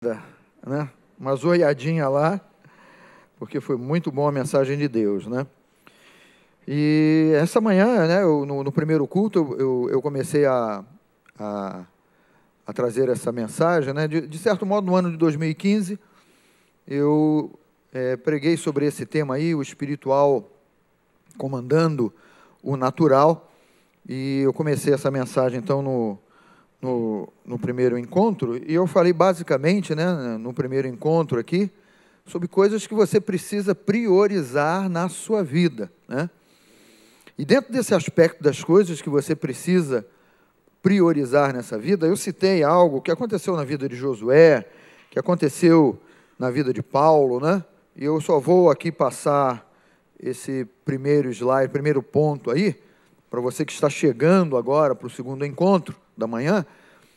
Né? Uma zoiadinha lá, porque foi muito bom a mensagem de Deus, né? E essa manhã, né, no primeiro culto, eu comecei a trazer essa mensagem, né? De certo modo, no ano de 2015, eu preguei sobre esse tema aí, o espiritual comandando o natural, e eu comecei essa mensagem, então, no primeiro encontro, e eu falei basicamente, né, no primeiro encontro aqui, sobre coisas que você precisa priorizar na sua vida, né? E dentro desse aspecto das coisas que você precisa priorizar nessa vida, eu citei algo que aconteceu na vida de Josué, que aconteceu na vida de Paulo, né? E eu só vou aqui passar esse primeiro slide, primeiro ponto aí, para você que está chegando agora para o segundo encontro da manhã.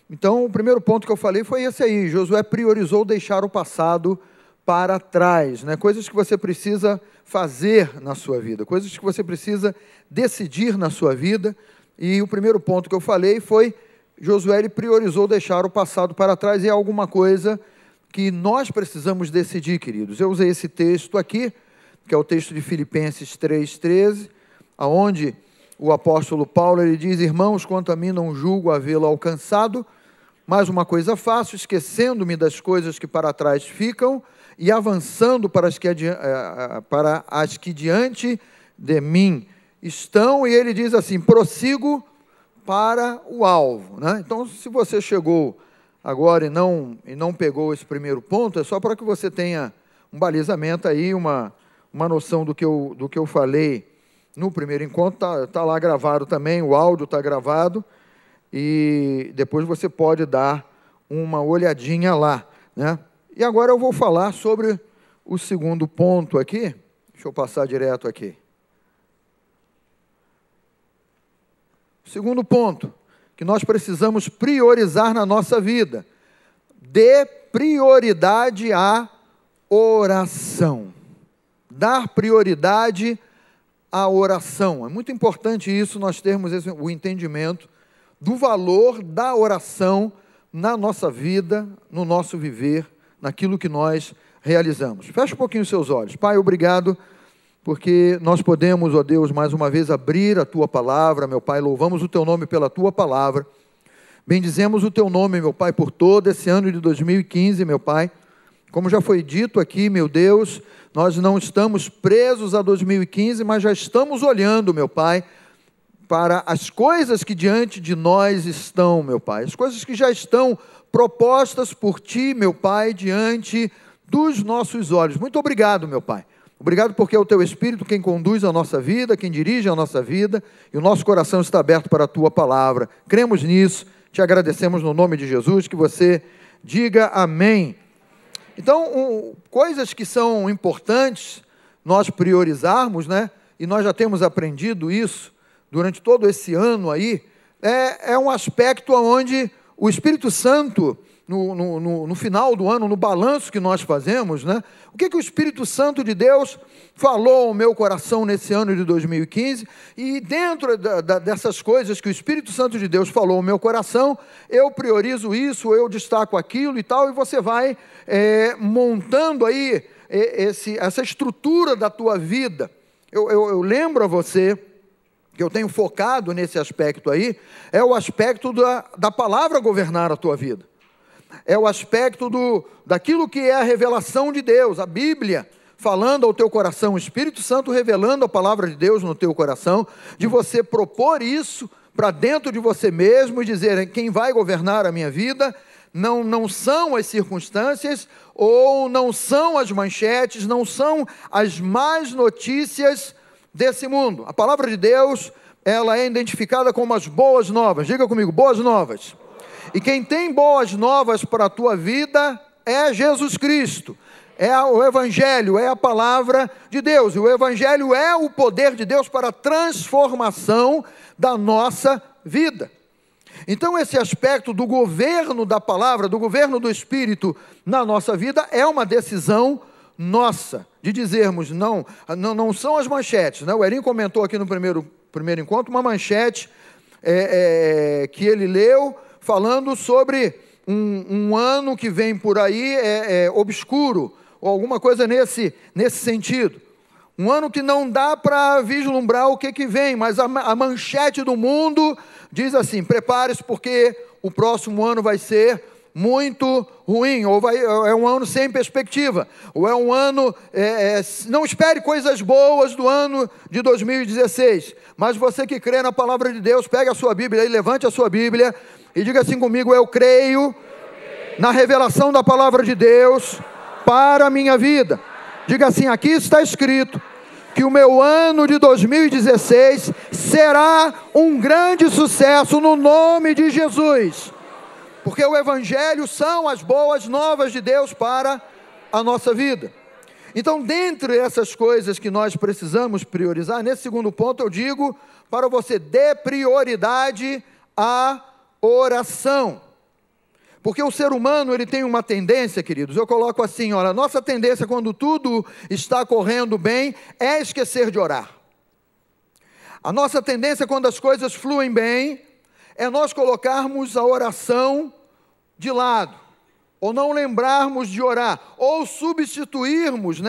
Então, o primeiro ponto que eu falei foi esse aí: Josué priorizou deixar o passado para trás, né? Coisas que você precisa fazer na sua vida, coisas que você precisa decidir na sua vida. E o primeiro ponto que eu falei foi: Josué ele priorizou deixar o passado para trás, e é alguma coisa que nós precisamos decidir, queridos. Eu usei esse texto aqui, que é o texto de Filipenses 3,13, aonde o apóstolo Paulo ele diz: irmãos, quanto a mim não julgo havê-lo alcançado, mas uma coisa faço, esquecendo-me das coisas que para trás ficam e avançando para as que diante de mim estão. E ele diz assim: prossigo para o alvo, né? Então, se você chegou agora e não pegou esse primeiro ponto, é só para que você tenha um balizamento aí, uma noção do que eu falei no primeiro encontro. Tá lá gravado também, o áudio está gravado, e depois você pode dar uma olhadinha lá, né? E agora eu vou falar sobre o segundo ponto aqui. Deixa eu passar direto aqui. O segundo ponto que nós precisamos priorizar na nossa vida: dê prioridade à oração. Dar prioridade à oração. É muito importante isso, nós termos o entendimento do valor da oração na nossa vida, no nosso viver, naquilo que nós realizamos. Feche um pouquinho os seus olhos. Pai, obrigado, porque nós podemos, ó Deus, mais uma vez abrir a Tua Palavra, meu Pai. Louvamos o Teu nome pela Tua Palavra. Bendizemos o Teu nome, meu Pai, por todo esse ano de 2015, meu Pai. Como já foi dito aqui, meu Deus, nós não estamos presos a 2015, mas já estamos olhando, meu Pai, para as coisas que diante de nós estão, meu Pai, as coisas que já estão propostas por Ti, meu Pai, diante dos nossos olhos. Muito obrigado, meu Pai. Obrigado porque é o Teu Espírito quem conduz a nossa vida, quem dirige a nossa vida, e o nosso coração está aberto para a Tua Palavra. Cremos nisso, Te agradecemos no nome de Jesus, que você diga amém. Então, coisas que são importantes nós priorizarmos, né? E nós já temos aprendido isso durante todo esse ano aí, é um aspecto onde o Espírito Santo, no final do ano, no balanço que nós fazemos, né? O que o Espírito Santo de Deus falou ao meu coração nesse ano de 2015, e dentro dessas coisas que o Espírito Santo de Deus falou ao meu coração, eu priorizo isso, eu destaco aquilo e tal, e você vai montando aí essa estrutura da tua vida. Eu lembro a você que eu tenho focado nesse aspecto aí, é o aspecto da palavra governar a tua vida. É o aspecto daquilo que é a revelação de Deus, a Bíblia falando ao teu coração, o Espírito Santo revelando a palavra de Deus no teu coração, de você propor isso para dentro de você mesmo e dizer: quem vai governar a minha vida não são as circunstâncias, ou não são as manchetes, não são as más notícias desse mundo. A palavra de Deus, ela é identificada como as boas novas. Diga comigo: boas novas. E quem tem boas novas para a tua vida é Jesus Cristo, é o Evangelho, é a palavra de Deus. E o Evangelho é o poder de Deus para a transformação da nossa vida. Então, esse aspecto do governo da palavra, do governo do Espírito na nossa vida, é uma decisão nossa, de dizermos: não são as manchetes, né? O Erinho comentou aqui no primeiro encontro uma manchete que ele leu, falando sobre um ano que vem por aí obscuro, ou alguma coisa nesse sentido. Um ano que não dá para vislumbrar o que vem, mas a manchete do mundo diz assim: prepare-se porque o próximo ano vai ser muito ruim, ou é um ano sem perspectiva, ou é um ano, não espere coisas boas do ano de 2016, mas você que crê na palavra de Deus, pegue a sua Bíblia e levante a sua Bíblia, e diga assim comigo: eu creio na revelação da palavra de Deus para a minha vida. Diga assim: aqui está escrito que o meu ano de 2016 será um grande sucesso no nome de Jesus. Porque o Evangelho são as boas novas de Deus para a nossa vida. Então, dentre essas coisas que nós precisamos priorizar, nesse segundo ponto eu digo para você: dê prioridade à oração. Porque o ser humano, ele tem uma tendência, queridos, eu coloco assim, olha, a nossa tendência quando tudo está correndo bem é esquecer de orar. A nossa tendência quando as coisas fluem bem é nós colocarmos a oração de lado, ou não lembrarmos de orar, ou substituirmos,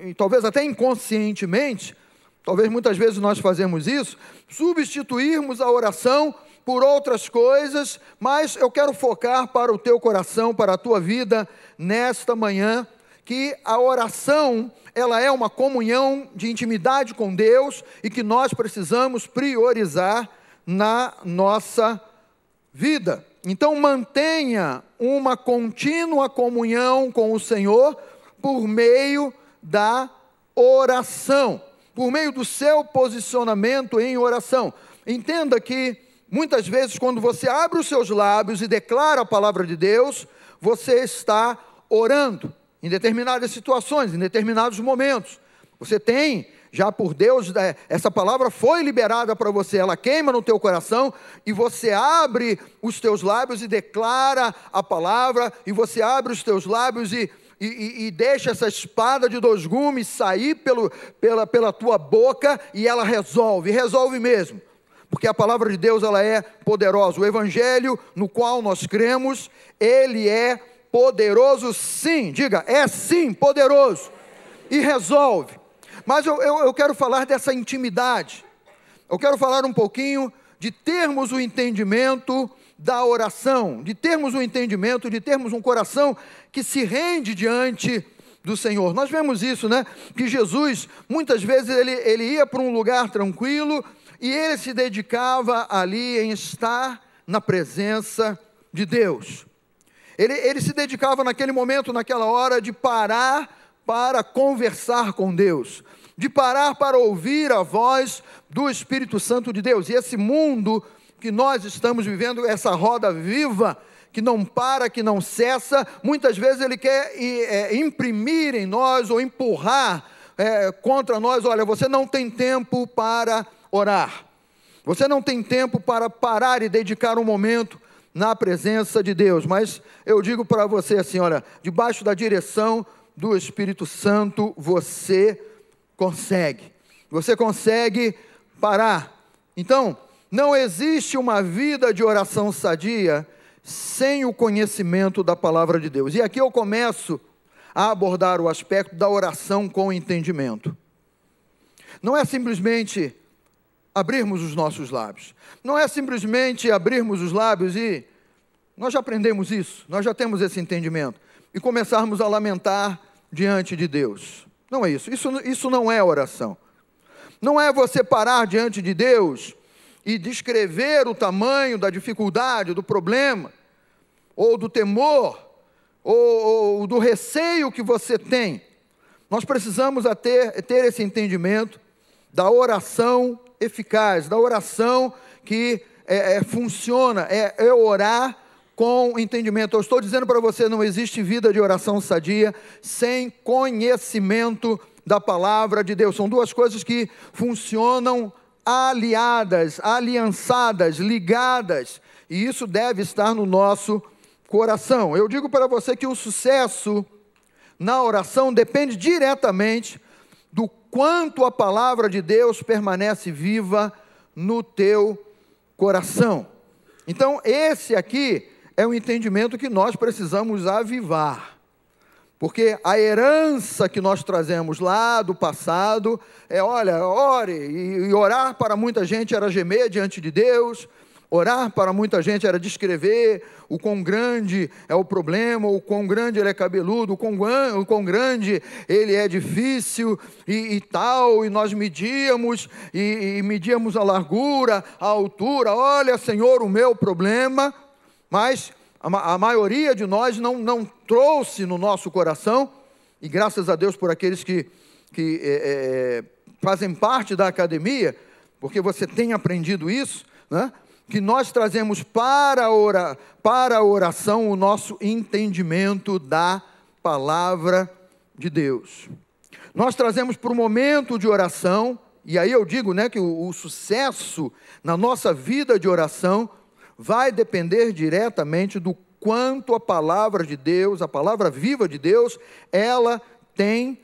e talvez até inconscientemente, talvez muitas vezes nós fazemos isso, substituirmos a oração por outras coisas, mas eu quero focar para o teu coração, para a tua vida, nesta manhã, que a oração, ela é uma comunhão de intimidade com Deus, e que nós precisamos priorizar na nossa vida. Então mantenha uma contínua comunhão com o Senhor, por meio da oração, por meio do seu posicionamento em oração. Entenda que muitas vezes, quando você abre os seus lábios e declara a palavra de Deus, você está orando em determinadas situações, em determinados momentos. Você tem, já por Deus, essa palavra foi liberada para você, ela queima no teu coração, e você abre os teus lábios e declara a palavra, e você abre os teus lábios e deixa essa espada de dois gumes sair pela tua boca, e ela resolve mesmo. Porque a palavra de Deus, ela é poderosa. O Evangelho no qual nós cremos, ele é poderoso sim. Diga, é sim poderoso. E resolve. Mas eu quero falar dessa intimidade. Eu quero falar um pouquinho de termos o entendimento da oração. De termos o entendimento, de termos um coração que se rende diante do Senhor. Nós vemos isso, que Jesus, muitas vezes, ele ia para um lugar tranquilo, e ele se dedicava ali em estar na presença de Deus. Ele se dedicava naquele momento, naquela hora, de parar para conversar com Deus, de parar para ouvir a voz do Espírito Santo de Deus. E esse mundo que nós estamos vivendo, essa roda viva, que não para, que não cessa, muitas vezes ele quer imprimir em nós, ou empurrar contra nós: olha, você não tem tempo para orar, você não tem tempo para parar e dedicar um momento na presença de Deus. Mas eu digo para você assim, olha, debaixo da direção do Espírito Santo, você consegue parar. Então, não existe uma vida de oração sadia sem o conhecimento da palavra de Deus. E aqui eu começo a abordar o aspecto da oração com entendimento. Não é simplesmente abrirmos os nossos lábios, não é simplesmente abrirmos os lábios e nós já aprendemos isso, nós já temos esse entendimento, e começarmos a lamentar diante de Deus. Não é isso, isso não é oração. Não é você parar diante de Deus e descrever o tamanho da dificuldade, do problema, ou do temor, ou do receio que você tem. Nós precisamos ter esse entendimento da oração eficaz, da oração que funciona, é orar com entendimento. Eu estou dizendo para você, não existe vida de oração sadia sem conhecimento da palavra de Deus. São duas coisas que funcionam aliadas, aliançadas, ligadas, e isso deve estar no nosso coração. Eu digo para você que o sucesso na oração depende diretamente do quanto a palavra de Deus permanece viva no teu coração. Então, esse aqui é um entendimento que nós precisamos avivar. Porque a herança que nós trazemos lá do passado é, olha, ore, e orar para muita gente era gemer diante de Deus, orar para muita gente era descrever o quão grande é o problema, o quão grande ele é cabeludo, o quão grande ele é difícil e tal, e nós medíamos, e medíamos a largura, a altura, olha, Senhor, o meu problema, mas a maioria de nós não trouxe no nosso coração, e graças a Deus por aqueles que fazem parte da academia, porque você tem aprendido isso, né? Que nós trazemos para a oração o nosso entendimento da palavra de Deus. Nós trazemos para o momento de oração, e aí eu digo, né, que o sucesso na nossa vida de oração vai depender diretamente do quanto a palavra de Deus, a palavra viva de Deus, ela tem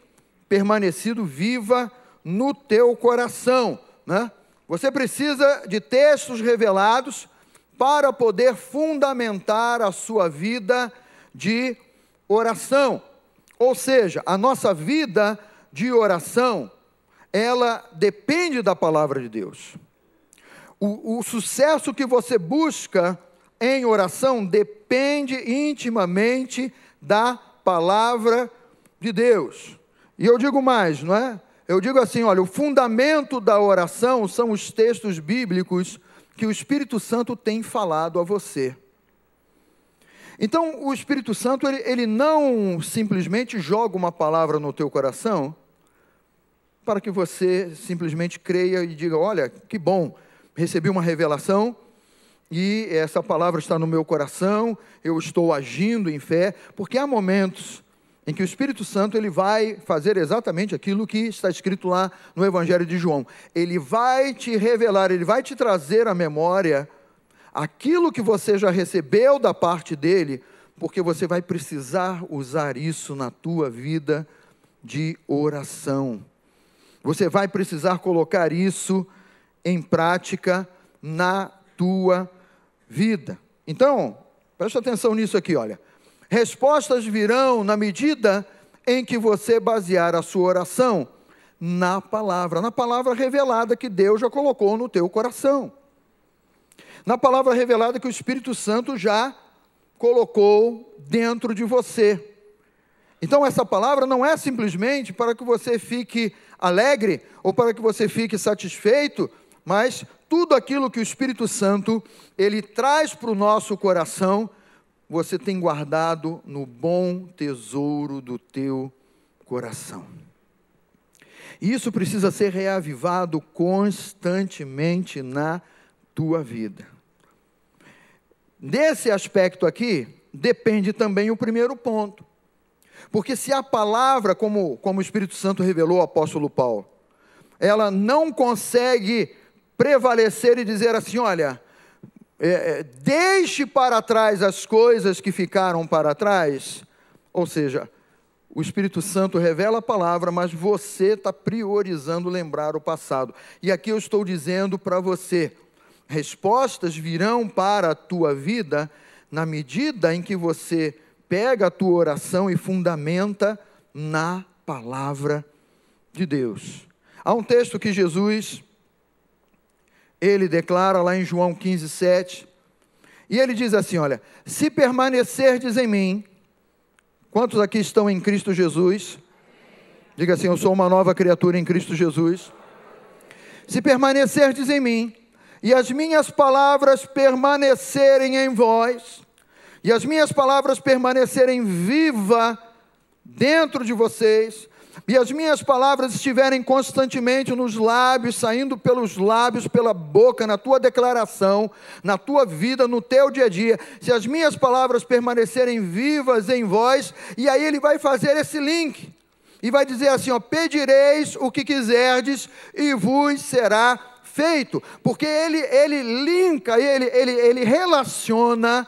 permanecido viva no teu coração, né? Você precisa de textos revelados para poder fundamentar a sua vida de oração. Ou seja, a nossa vida de oração, ela depende da palavra de Deus. O sucesso que você busca em oração depende intimamente da palavra de Deus. E eu digo mais, não é? Eu digo assim, olha, o fundamento da oração são os textos bíblicos que o Espírito Santo tem falado a você. Então, o Espírito Santo, ele não simplesmente joga uma palavra no teu coração para que você simplesmente creia e diga, olha, que bom, recebi uma revelação e essa palavra está no meu coração, eu estou agindo em fé, porque há momentos em que o Espírito Santo ele vai fazer exatamente aquilo que está escrito lá no Evangelho de João. Ele vai te revelar, ele vai te trazer à memória aquilo que você já recebeu da parte dele, porque você vai precisar usar isso na tua vida de oração. Você vai precisar colocar isso em prática na tua vida. Então, preste atenção nisso aqui, olha. Respostas virão na medida em que você basear a sua oração na palavra revelada que Deus já colocou no teu coração. Na palavra revelada que o Espírito Santo já colocou dentro de você. Então essa palavra não é simplesmente para que você fique alegre ou para que você fique satisfeito, mas tudo aquilo que o Espírito Santo ele traz para o nosso coração, você tem guardado no bom tesouro do teu coração. E isso precisa ser reavivado constantemente na tua vida. Desse aspecto aqui, depende também o primeiro ponto. Porque se a palavra, como o Espírito Santo revelou ao apóstolo Paulo, ela não consegue prevalecer e dizer assim, olha, deixe para trás as coisas que ficaram para trás, ou seja, o Espírito Santo revela a palavra, mas você está priorizando lembrar o passado. E aqui eu estou dizendo para você, respostas virão para a tua vida na medida em que você pega a tua oração e fundamenta na palavra de Deus. Há um texto que Jesus, ele declara lá em João 15:7, e ele diz assim, olha, se permanecerdes em mim, quantos aqui estão em Cristo Jesus? Diga assim, eu sou uma nova criatura em Cristo Jesus. Se permanecerdes em mim, e as minhas palavras permanecerem em vós, e as minhas palavras permanecerem viva dentro de vocês, e as minhas palavras estiverem constantemente nos lábios, saindo pelos lábios, pela boca, na tua declaração, na tua vida, no teu dia a dia, se as minhas palavras permanecerem vivas em vós, e aí ele vai fazer esse link, e vai dizer assim, ó, pedireis o que quiserdes, e vos será feito, porque ele linka, ele relaciona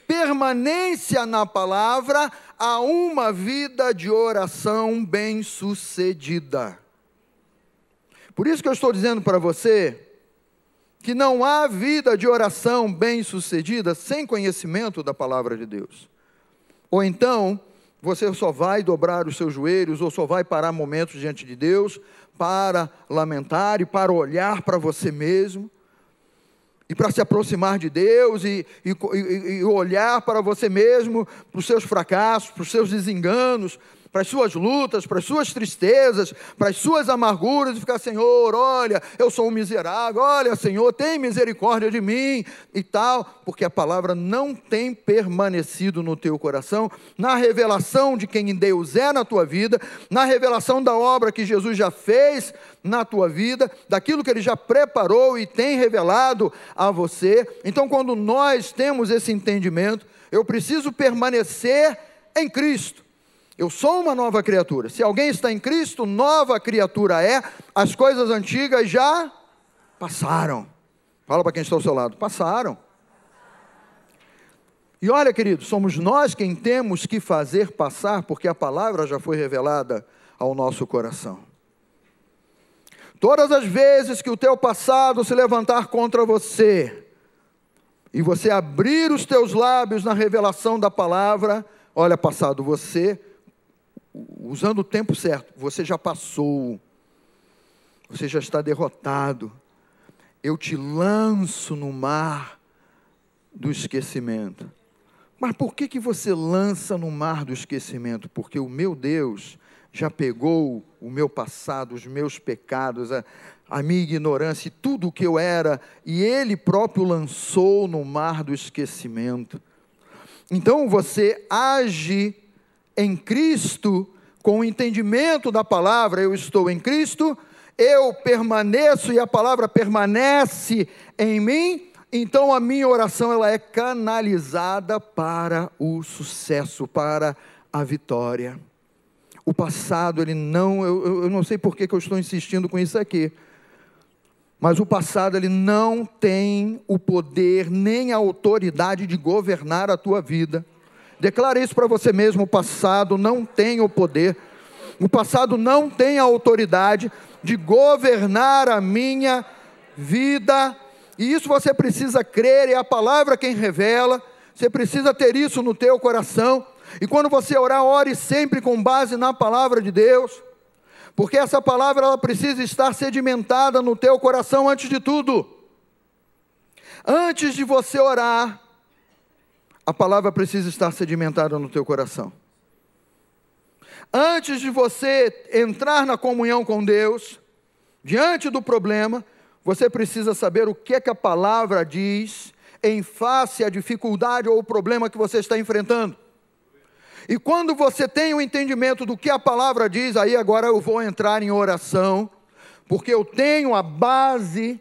permanência na palavra a uma vida de oração bem-sucedida. Por isso que eu estou dizendo para você que não há vida de oração bem-sucedida sem conhecimento da palavra de Deus. Ou então, você só vai dobrar os seus joelhos, ou só vai parar momentos diante de Deus para lamentar e para olhar para você mesmo, e para se aproximar de Deus, e olhar para você mesmo, para os seus fracassos, para os seus desenganos, para as suas lutas, para as suas tristezas, para as suas amarguras, e ficar: Senhor, olha, eu sou um miserável, olha, Senhor, tem misericórdia de mim, e tal, porque a palavra não tem permanecido no teu coração, na revelação de quem Deus é na tua vida, na revelação da obra que Jesus já fez na tua vida, daquilo que Ele já preparou e tem revelado a você. Então, quando nós temos esse entendimento, eu preciso permanecer em Cristo. Eu sou uma nova criatura. Se alguém está em Cristo, nova criatura é. As coisas antigas já passaram. Fala para quem está ao seu lado: passaram. E olha, querido, somos nós quem temos que fazer passar, porque a palavra já foi revelada ao nosso coração. Todas as vezes que o teu passado se levantar contra você, e você abrir os teus lábios na revelação da palavra, olha, passado, você, usando o tempo certo, você já passou, você já está derrotado, eu te lanço no mar do esquecimento. Mas por que você lança no mar do esquecimento? Porque o meu Deus já pegou o meu passado, os meus pecados, a minha ignorância e tudo o que eu era, e Ele próprio lançou no mar do esquecimento. Então você age em Cristo, com o entendimento da palavra: eu estou em Cristo, eu permaneço e a palavra permanece em mim. Então a minha oração, ela é canalizada para o sucesso, para a vitória. O passado, ele não, eu não sei por que eu estou insistindo com isso aqui, mas o passado, ele não tem o poder nem a autoridade de governar a tua vida. Declara isso para você mesmo: o passado não tem o poder, o passado não tem a autoridade de governar a minha vida. E isso você precisa crer, é a palavra quem revela. Você precisa ter isso no teu coração. E quando você orar, ore sempre com base na palavra de Deus, porque essa palavra, ela precisa estar sedimentada no teu coração antes de tudo. Antes de você orar, a palavra precisa estar sedimentada no teu coração. Antes de você entrar na comunhão com Deus, diante do problema, você precisa saber o que é que a palavra diz em face à dificuldade ou o problema que você está enfrentando. E quando você tem o entendimento do que a palavra diz, aí agora eu vou entrar em oração, porque eu tenho a base,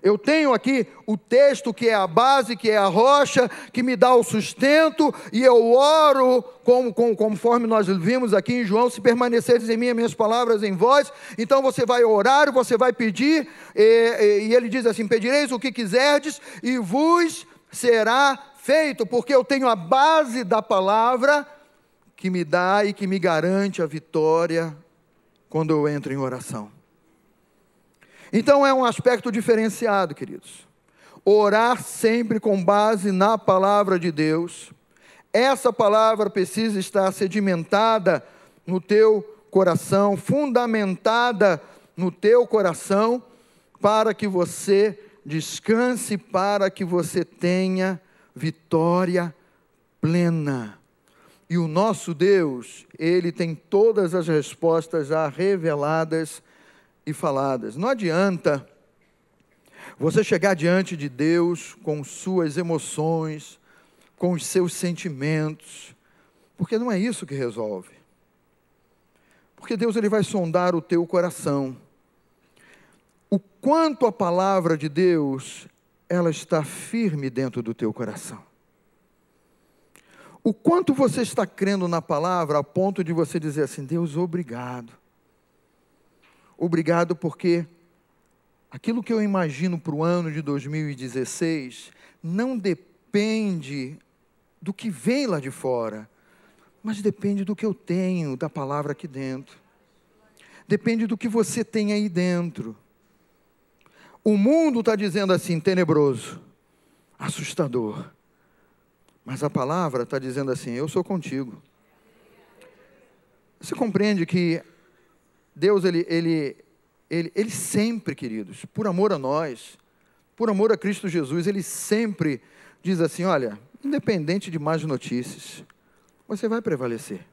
eu tenho aqui o texto que é a base, que é a rocha, que me dá o sustento, e eu oro, conforme nós vimos aqui em João: se permaneceres em mim, as minhas palavras em vós. Então você vai orar, você vai pedir, e ele diz assim: pedireis o que quiserdes, e vos será feito, porque eu tenho a base da palavra, que me dá e que me garante a vitória quando eu entro em oração. Então é um aspecto diferenciado, queridos. Orar sempre com base na palavra de Deus. Essa palavra precisa estar sedimentada no teu coração, fundamentada no teu coração, para que você descanse, para que você tenha vitória plena. E o nosso Deus, Ele tem todas as respostas já reveladas e faladas. Não adianta você chegar diante de Deus com suas emoções, com os seus sentimentos, porque não é isso que resolve. Porque Deus, Ele vai sondar o teu coração. O quanto a palavra de Deus, ela está firme dentro do teu coração. O quanto você está crendo na palavra, a ponto de você dizer assim: Deus, obrigado. Obrigado, porque aquilo que eu imagino para o ano de 2016, não depende do que vem lá de fora, mas depende do que eu tenho, da palavra aqui dentro. Depende do que você tem aí dentro. O mundo está dizendo assim, tenebroso, assustador. Mas a palavra está dizendo assim, eu sou contigo. Você compreende que Deus, Ele sempre, queridos, por amor a nós, por amor a Cristo Jesus, Ele sempre diz assim, olha, independente de más notícias, você vai prevalecer.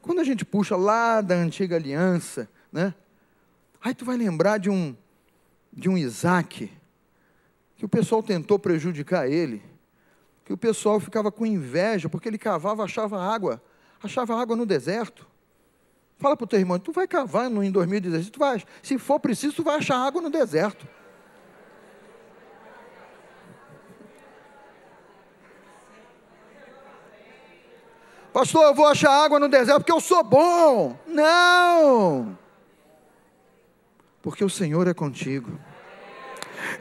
Quando a gente puxa lá da antiga aliança, né? Aí tu vai lembrar de um Isaac, que o pessoal tentou prejudicar ele, que o pessoal ficava com inveja, porque ele cavava, achava água no deserto. Fala para o teu irmão, tu vai cavar em 2016, se for preciso, tu vai achar água no deserto. Pastor, eu vou achar água no deserto porque eu sou bom. Não! Porque o Senhor é contigo.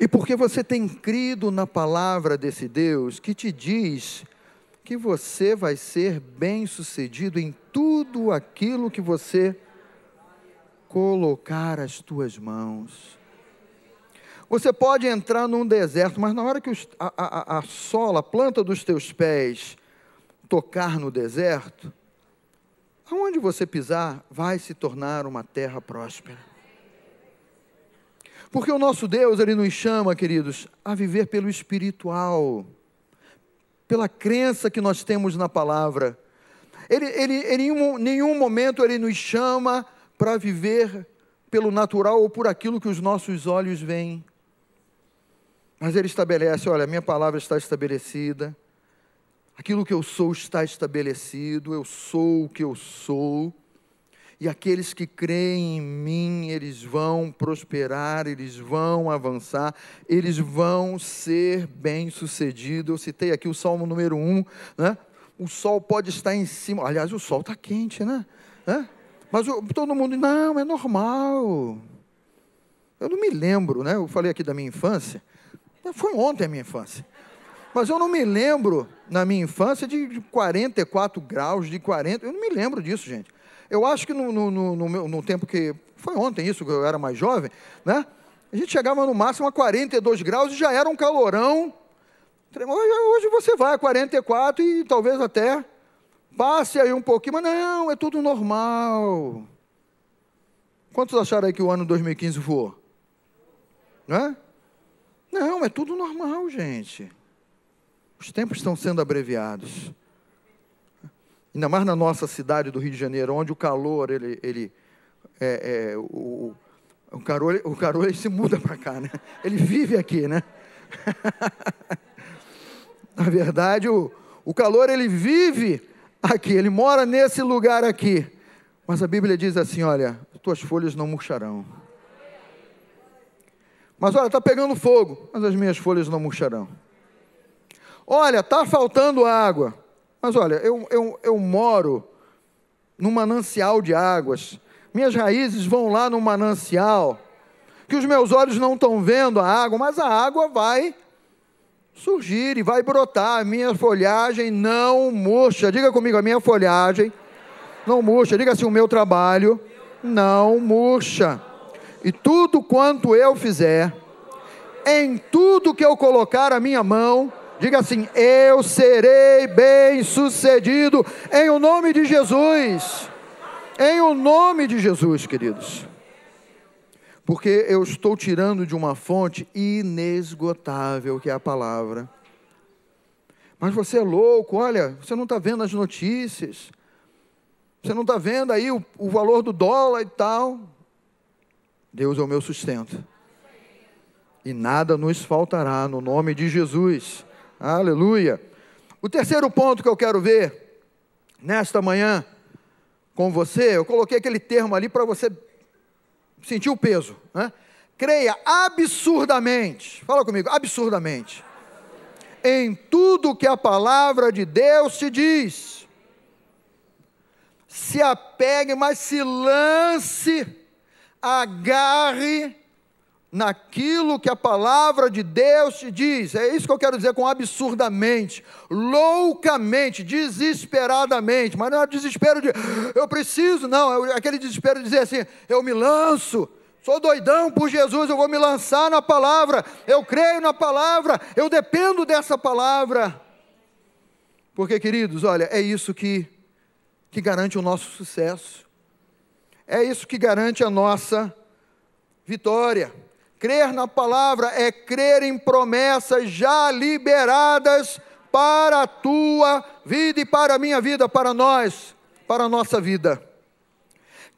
E porque você tem crido na palavra desse Deus que te diz que você vai ser bem-sucedido em tudo aquilo que você colocar as tuas mãos. Você pode entrar num deserto, mas na hora que a sola, a planta dos teus pés tocar no deserto, aonde você pisar vai se tornar uma terra próspera. Porque o nosso Deus, Ele nos chama, queridos, a viver pelo espiritual, pela crença que nós temos na palavra. Em nenhum momento Ele nos chama para viver pelo natural ou por aquilo que os nossos olhos veem. Mas Ele estabelece, olha, a minha palavra está estabelecida, aquilo que eu sou está estabelecido, eu sou o que eu sou, e aqueles que creem em mim, eles vão prosperar, eles vão avançar, eles vão ser bem-sucedidos. Eu citei aqui o Salmo número 1, né? O sol pode estar em cima, aliás, o sol está quente, né? Mas todo mundo, não, é normal. Eu não me lembro, né? Eu falei aqui da minha infância, foi ontem a minha infância. Mas eu não me lembro, na minha infância, de 44 graus, de 40, eu não me lembro disso, gente. Eu acho que no tempo que, foi ontem isso, que eu era mais jovem, né? A gente chegava no máximo a 42 graus e já era um calorão. Hoje você vai a 44 e talvez até passe aí um pouquinho, mas não, é tudo normal. Quantos acharam aí que o ano 2015 voou? Né? Não, é tudo normal, gente. Os tempos estão sendo abreviados. Ainda mais na nossa cidade do Rio de Janeiro, onde o calor, o calor ele se muda para cá, né? Ele vive aqui, né? Na verdade, o calor, ele vive aqui, ele mora nesse lugar aqui. Mas a Bíblia diz assim, olha, tuas folhas não murcharão. Mas olha, está pegando fogo, mas as minhas folhas não murcharão. Olha, está faltando água, mas olha, eu moro num manancial de águas, minhas raízes vão lá no manancial, que os meus olhos não estão vendo a água, mas a água vai surgir e vai brotar, a minha folhagem não murcha. Diga comigo, a minha folhagem não murcha. Diga assim, o meu trabalho não murcha. E tudo quanto eu fizer, em tudo que eu colocar a minha mão, diga assim, eu serei bem-sucedido, em o nome de Jesus. Em o nome de Jesus, queridos. Porque eu estou tirando de uma fonte inesgotável, que é a palavra. Mas você é louco, olha, você não está vendo as notícias, você não está vendo aí o valor do dólar e tal. Deus é o meu sustento, e nada nos faltará, no nome de Jesus, aleluia. O terceiro ponto que eu quero ver, nesta manhã, com você, eu coloquei aquele termo ali para você sentir o peso, né? Creia absurdamente, fala comigo, absurdamente, em tudo que a palavra de Deus te diz. Se apegue, mas se lance, agarre naquilo que a palavra de Deus te diz. É isso que eu quero dizer com absurdamente, loucamente, desesperadamente. Mas não é desespero de eu preciso, não, é aquele desespero de dizer assim, eu me lanço, Sou doidão por Jesus, eu vou me lançar na palavra, eu creio na palavra, eu dependo dessa palavra. Porque, queridos, olha, é isso que garante o nosso sucesso. É isso que garante a nossa vitória. Crer na palavra é crer em promessas já liberadas para a tua vida e para a minha vida, para nós, para a nossa vida.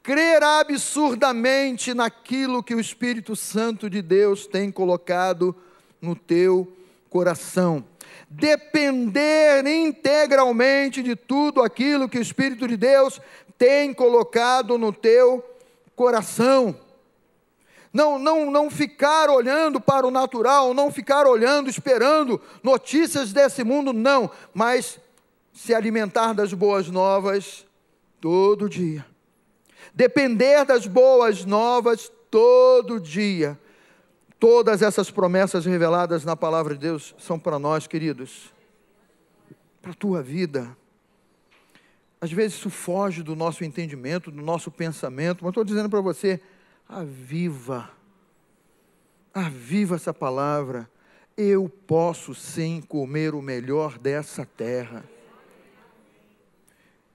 Crer absurdamente naquilo que o Espírito Santo de Deus tem colocado no teu coração. Depender integralmente de tudo aquilo que o Espírito de Deus tem colocado no teu coração. Não ficar olhando para o natural, não ficar olhando, esperando notícias desse mundo, não. Mas se alimentar das boas novas todo dia. Depender das boas novas todo dia. Todas essas promessas reveladas na palavra de Deus são para nós, queridos. Para a tua vida. Às vezes isso foge do nosso entendimento, do nosso pensamento, mas estou dizendo para você, aviva essa palavra. Eu posso sim comer o melhor dessa terra.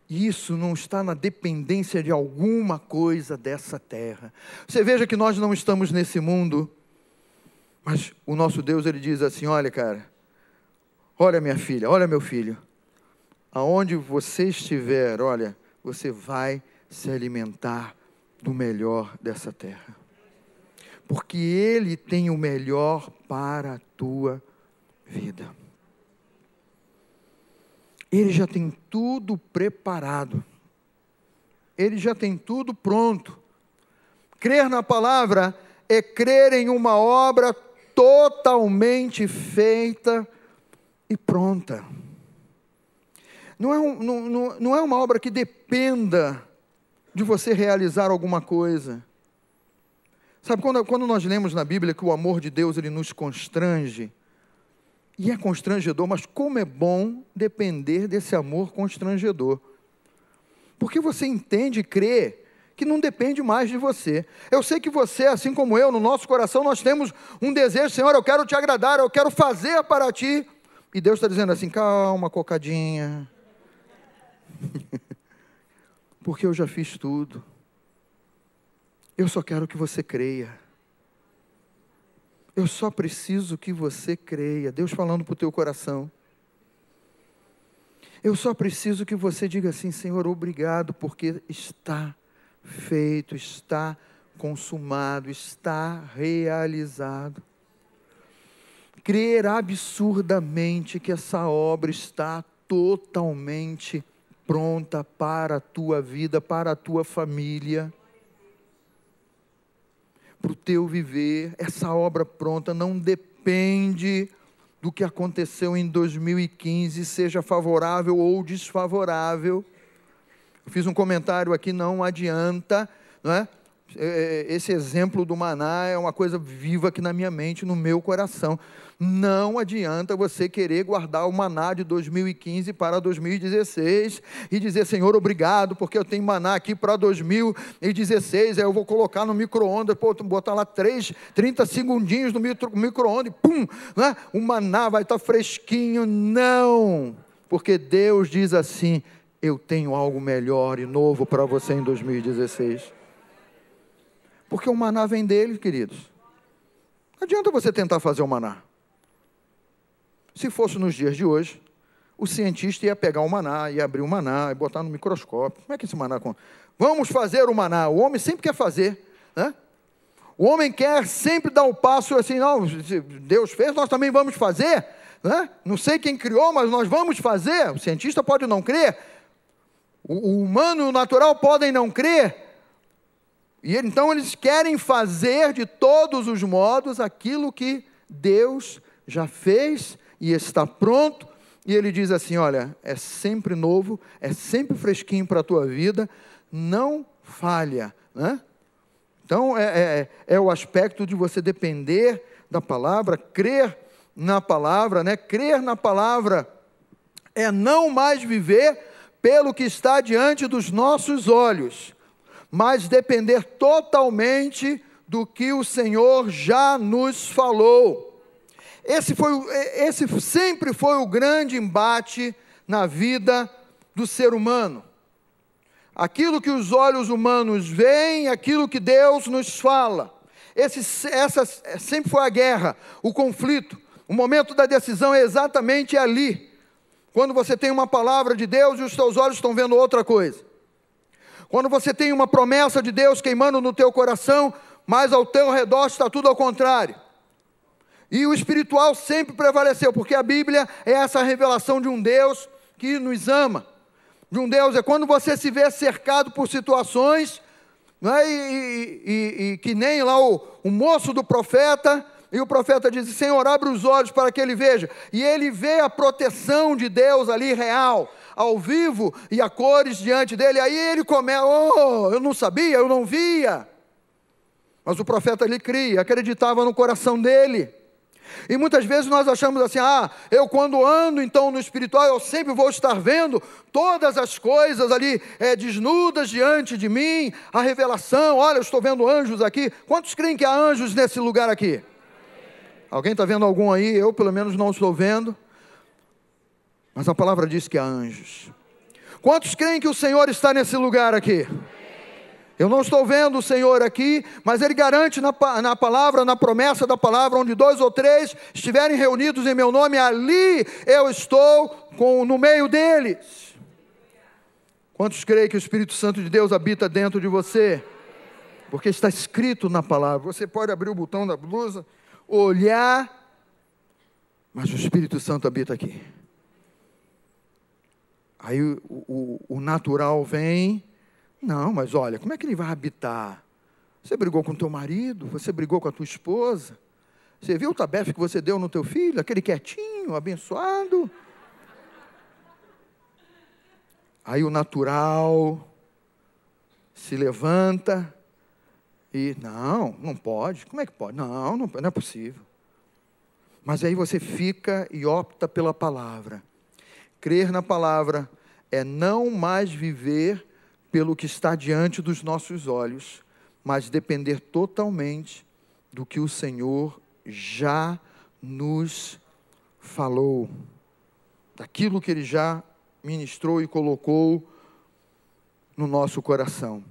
Isso não está na dependência de alguma coisa dessa terra. Você veja que nós não estamos nesse mundo, mas o nosso Deus, Ele diz assim, olha cara, olha minha filha, olha meu filho, aonde você estiver, olha, você vai se alimentar do melhor dessa terra. Porque Ele tem o melhor para a tua vida. Ele já tem tudo preparado. Ele já tem tudo pronto. Crer na palavra é crer em uma obra totalmente feita e pronta. Não é uma obra que dependa de você realizar alguma coisa. Sabe, quando nós lemos na Bíblia que o amor de Deus, ele nos constrange, e é constrangedor, mas como é bom depender desse amor constrangedor. Porque você entende e crê que não depende mais de você. Eu sei que você, assim como eu, no nosso coração, nós temos um desejo, Senhor, eu quero te agradar, eu quero fazer para ti. E Deus está dizendo assim, calma, cocadinha. Porque eu já fiz tudo. Eu só quero que você creia. Eu só preciso que você creia. Deus falando para o teu coração. Eu só preciso que você diga assim, Senhor, obrigado, porque está feito, está consumado, está realizado. Crer absurdamente que essa obra está totalmente pronta para a tua vida, para a tua família, para o teu viver. Essa obra pronta não depende do que aconteceu em 2015, seja favorável ou desfavorável. Eu fiz um comentário aqui, não adianta, não é? Esse exemplo do maná é uma coisa viva aqui na minha mente, no meu coração. Não adianta você querer guardar o maná de 2015 para 2016 e dizer, Senhor, obrigado, porque eu tenho maná aqui para 2016, aí eu vou colocar no micro-ondas, botar lá 30 segundinhos no micro-ondas, e pum, né? O maná vai estar fresquinho. Não, porque Deus diz assim, eu tenho algo melhor e novo para você em 2016. Porque o maná vem dele, queridos. Não adianta você tentar fazer o maná. Se fosse nos dias de hoje, o cientista ia pegar o maná, ia abrir o maná, e botar no microscópio. Como é que esse maná... Vamos fazer o maná. O homem sempre quer fazer, né? O homem quer sempre dar o passo assim, não, Deus fez, nós também vamos fazer, né? Não sei quem criou, mas nós vamos fazer. O cientista pode não crer. O humano e o natural podem não crer. E então eles querem fazer de todos os modos aquilo que Deus já fez e está pronto. E Ele diz assim, olha, é sempre novo, é sempre fresquinho para a tua vida, não falha, né? Então é o aspecto de você depender da palavra, crer na palavra, né? Crer na palavra é não mais viver pelo que está diante dos nossos olhos, mas depender totalmente do que o Senhor já nos falou. Esse sempre foi o grande embate na vida do ser humano. Aquilo que os olhos humanos veem, aquilo que Deus nos fala. Essa sempre foi a guerra, o conflito. O momento da decisão é exatamente ali. Quando você tem uma palavra de Deus e os teus olhos estão vendo outra coisa. Quando você tem uma promessa de Deus queimando no teu coração, mas ao teu redor está tudo ao contrário. E o espiritual sempre prevaleceu, porque a Bíblia é essa revelação de um Deus que nos ama. De um Deus, é quando você se vê cercado por situações, né, e que nem lá o moço do profeta, e o profeta diz: Senhor, abre os olhos para que ele veja. E ele vê a proteção de Deus ali real, ao vivo e a cores diante dele. Aí ele começa: eu não sabia, eu não via. Mas o profeta ali cria, acreditava no coração dele. E muitas vezes nós achamos assim: eu quando ando então no espiritual, eu sempre vou estar vendo todas as coisas ali desnudas diante de mim, a revelação. Olha, eu estou vendo anjos aqui. Quantos creem que há anjos nesse lugar aqui? Alguém está vendo algum aí? Eu pelo menos não estou vendo, mas a palavra diz que há anjos. Quantos creem que o Senhor está nesse lugar aqui? Eu não estou vendo o Senhor aqui, mas Ele garante na palavra, na promessa da palavra, onde 2 ou 3 estiverem reunidos em meu nome, ali eu estou no meio deles. Quantos creem que o Espírito Santo de Deus habita dentro de você? Porque está escrito na palavra. Você pode abrir o botão da blusa, olhar, mas o Espírito Santo habita aqui. Aí o natural vem: não, mas olha, como é que ele vai habitar? Você brigou com teu marido, você brigou com a tua esposa, você viu o tabefe que você deu no teu filho, aquele quietinho, abençoado? Aí o natural se levanta e: não pode. Como é que pode? Não é possível. Mas aí você fica e opta pela palavra. Crer na palavra é não mais viver pelo que está diante dos nossos olhos, mas depender totalmente do que o Senhor já nos falou, daquilo que Ele já ministrou e colocou no nosso coração.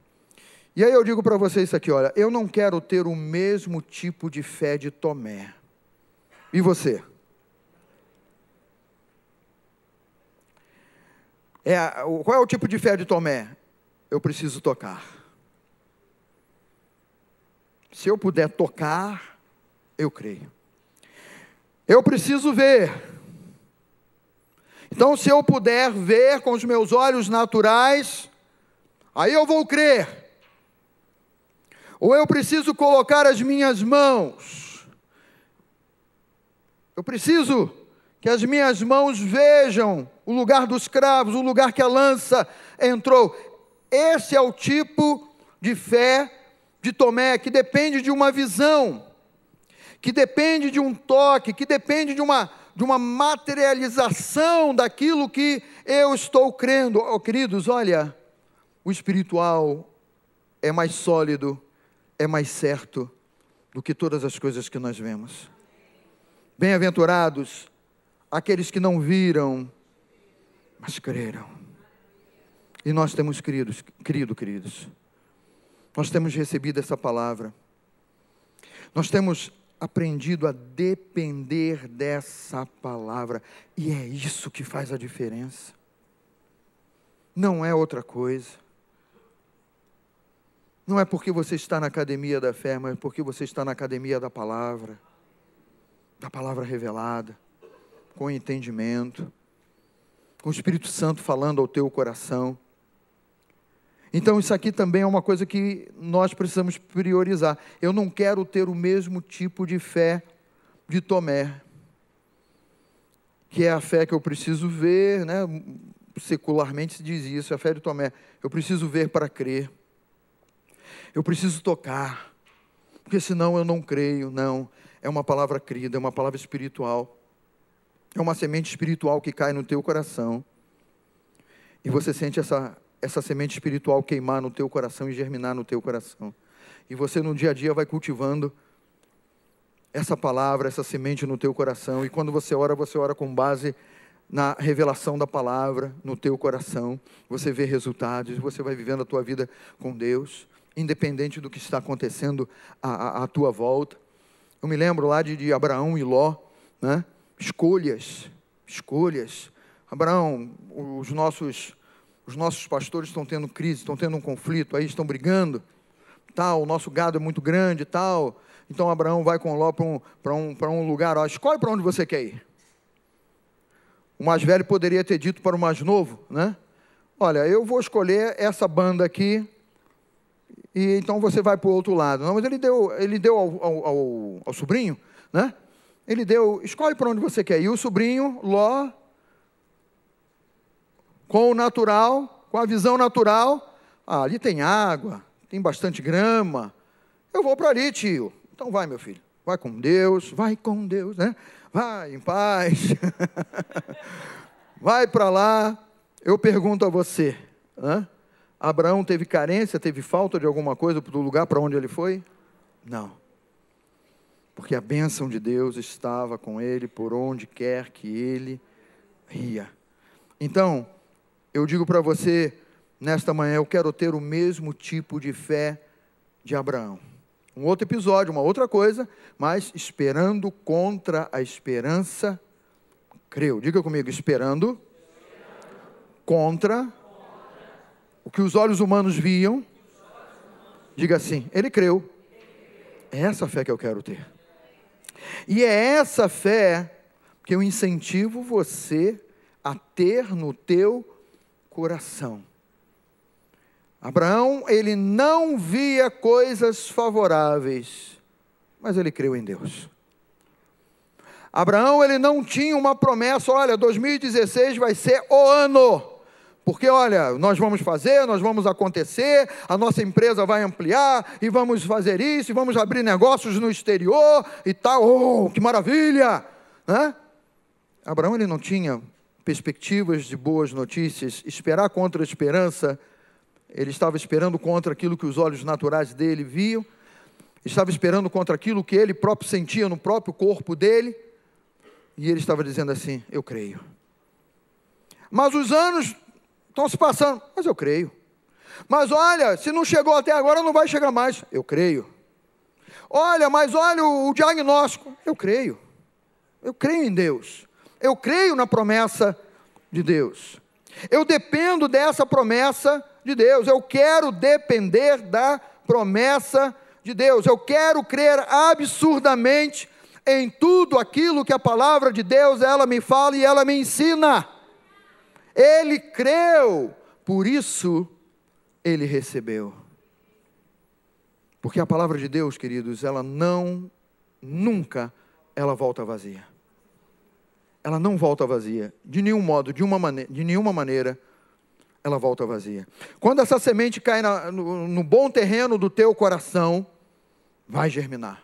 E aí eu digo para vocês isso aqui: olha, eu não quero ter o mesmo tipo de fé de Tomé. E você? Qual é o tipo de fé de Tomé? Eu preciso tocar. Se eu puder tocar, eu creio. Eu preciso ver. Então, se eu puder ver com os meus olhos naturais, aí eu vou crer. Ou eu preciso colocar as minhas mãos. Eu preciso que as minhas mãos vejam o lugar dos cravos, o lugar que a lança entrou. Esse é o tipo de fé de Tomé, que depende de uma visão, que depende de um toque, que depende de uma materialização daquilo que eu estou crendo. Oh, queridos, olha, o espiritual é mais sólido, é mais certo do que todas as coisas que nós vemos. Bem-aventurados aqueles que não viram, mas creram. E nós temos crido, queridos. Nós temos recebido essa palavra. Nós temos aprendido a depender dessa palavra. E é isso que faz a diferença. Não é outra coisa. Não é porque você está na academia da fé, mas porque você está na academia da palavra revelada, com entendimento, com o Espírito Santo falando ao teu coração. Então isso aqui também é uma coisa que nós precisamos priorizar. Eu não quero ter o mesmo tipo de fé de Tomé, que é a fé que eu preciso ver, né? Secularmente se diz isso, a fé de Tomé. Eu preciso ver para crer. Eu preciso tocar, porque senão eu não creio. Não, é uma palavra crida, é uma palavra espiritual. É uma semente espiritual que cai no teu coração. E você sente essa semente espiritual queimar no teu coração e germinar no teu coração. E você no dia a dia vai cultivando essa palavra, essa semente no teu coração. E quando você ora com base na revelação da palavra no teu coração. Você vê resultados, você vai vivendo a tua vida com Deus, independente do que está acontecendo à tua volta. Eu me lembro lá de Abraão e Ló, né? Escolhas. Abraão, os nossos pastores estão tendo crise, estão tendo um conflito, aí estão brigando, tal, o nosso gado é muito grande, tal. Então Abraão vai com Ló para um lugar, ó, escolhe para onde você quer ir. O mais velho poderia ter dito para o mais novo, né? Olha, eu vou escolher essa banda aqui, e então você vai para o outro lado. Não, mas ele deu ao sobrinho, né? Ele deu, escolhe para onde você quer ir. E o sobrinho, Ló, com o natural, com a visão natural, ali tem água, tem bastante grama, eu vou para ali, tio. Então vai, meu filho, vai com Deus, né? Vai em paz, vai para lá. Eu pergunto a você, né? Abraão teve carência, teve falta de alguma coisa do lugar para onde ele foi? Não, porque a bênção de Deus estava com ele por onde quer que ele ia. Então, eu digo para você, nesta manhã, eu quero ter o mesmo tipo de fé de Abraão. Um outro episódio, uma outra coisa, mas esperando contra a esperança, creu. Diga comigo, esperando contra o que os olhos humanos viam. Diga assim, ele creu. É essa fé que eu quero ter. E é essa fé que eu incentivo você a ter no teu coração. Abraão, ele não via coisas favoráveis, mas ele creu em Deus. Abraão, ele não tinha uma promessa, olha, 2016 vai ser o ano, porque olha, nós vamos fazer, nós vamos acontecer, a nossa empresa vai ampliar, e vamos fazer isso, e vamos abrir negócios no exterior, e tal, oh, que maravilha, né? Abraão, ele não tinha perspectivas de boas notícias, esperar contra a esperança. Ele estava esperando contra aquilo que os olhos naturais dele viam, estava esperando contra aquilo que ele próprio sentia no próprio corpo dele, e ele estava dizendo assim, eu creio. Mas os anos estão se passando, mas eu creio. Mas olha, se não chegou até agora, não vai chegar mais, eu creio. Olha, mas olha o diagnóstico, eu creio em Deus, eu creio na promessa de Deus, eu dependo dessa promessa de Deus, eu quero depender da promessa de Deus, eu quero crer absurdamente em tudo aquilo que a palavra de Deus, ela me fala e ela me ensina. Ele creu, por isso ele recebeu. Porque a palavra de Deus, queridos, ela nunca ela volta vazia. Ela não volta vazia, de nenhum modo, de nenhuma maneira, ela volta vazia. Quando essa semente cai no bom terreno do teu coração, vai germinar.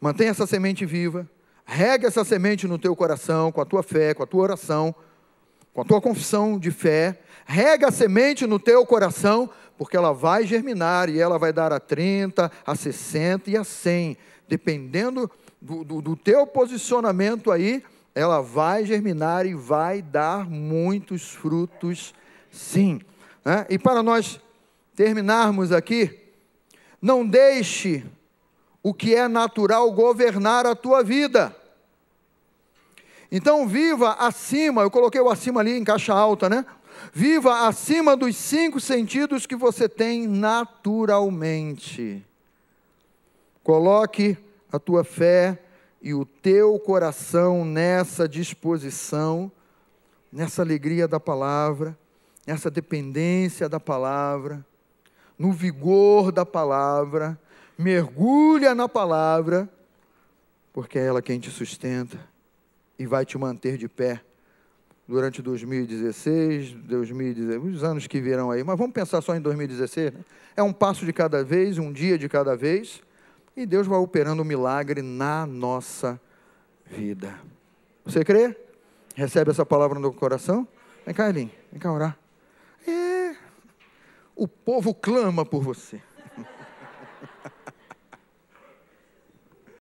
Mantenha essa semente viva, rega essa semente no teu coração, com a tua fé, com a tua oração, com a tua confissão de fé, rega a semente no teu coração, porque ela vai germinar, e ela vai dar a 30, a 60 e a 100, dependendo do teu posicionamento aí, ela vai germinar e vai dar muitos frutos, sim. E para nós terminarmos aqui, não deixe o que é natural governar a tua vida. Então viva acima, eu coloquei o acima ali em caixa alta, né? Viva acima dos 5 sentidos que você tem naturalmente. Coloque a tua fé e o teu coração nessa disposição, nessa alegria da palavra, nessa dependência da palavra, no vigor da palavra. Mergulha na palavra, porque é ela quem te sustenta e vai te manter de pé durante 2016, os anos que virão aí. Mas vamos pensar só em 2016, né? É um passo de cada vez, um dia de cada vez, e Deus vai operando um milagre na nossa vida. Você crê? Recebe essa palavra no coração? Vem cá, Elim, vem cá orar. O povo clama por você.